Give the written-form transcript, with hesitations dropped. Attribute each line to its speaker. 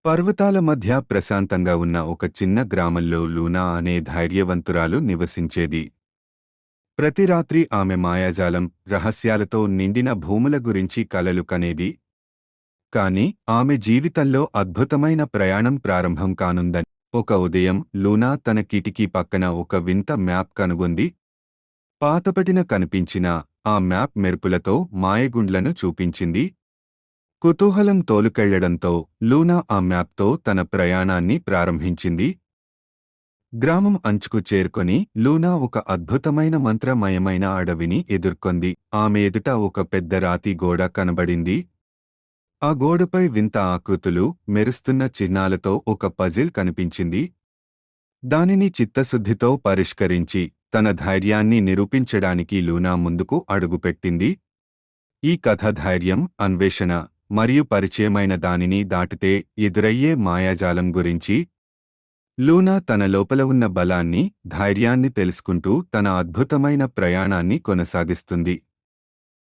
Speaker 1: పర్వతాల మధ్య ప్రశాంతంగా ఉన్న ఒక చిన్న గ్రామంలో లూనా అనే ధైర్యవంతురాలు నివసించేది. ప్రతి రాత్రి ఆమె మాయాజాలం, రహస్యాలతో నిండిన భూముల గురించి కలలు కనేది. కాని ఆమె జీవితంలో అద్భుతమైన ప్రయాణం ప్రారంభం కానుందని. ఒక ఉదయం లూనా తన కిటికీ పక్కన ఒక వింత మ్యాప్ కనుగొంది. పాతపటిన కనిపించిన ఆ మ్యాప్ మెరుపులతో మాయగుండ్లను చూపించింది. కుతూహలం తోలుకెళ్లడంతో లూనా ఆ మ్యాప్తో తన ప్రయాణాన్ని ప్రారంభించింది. గ్రామం అంచుకు చేరుకొని లూనా ఒక అద్భుతమైన మంత్రమయమైన అడవిని ఎదుర్కొంది. ఆమె ఎదుట ఒక పెద్ద రాతి గోడ కనబడింది. ఆ గోడపై వింత ఆకృతులు, మెరుస్తున్న చిహ్నాలతో ఒక పజిల్ కనిపించింది. దానిని చిత్తశుద్ధితో పరిష్కరించి తన ధైర్యాన్ని నిరూపించడానికి లూనా ముందుకు అడుగుపెట్టింది. ఈ కథ ధైర్యం, అన్వేషణ మరియు పరిచయమైన దానిని దాటితే ఎదురయ్యే మాయాజాలం గురించి. లూనా తన లోపల ఉన్న బలాన్ని, ధైర్యాన్ని తెలుసుకుంటూ తన అద్భుతమైన ప్రయాణాన్ని కొనసాగిస్తుంది.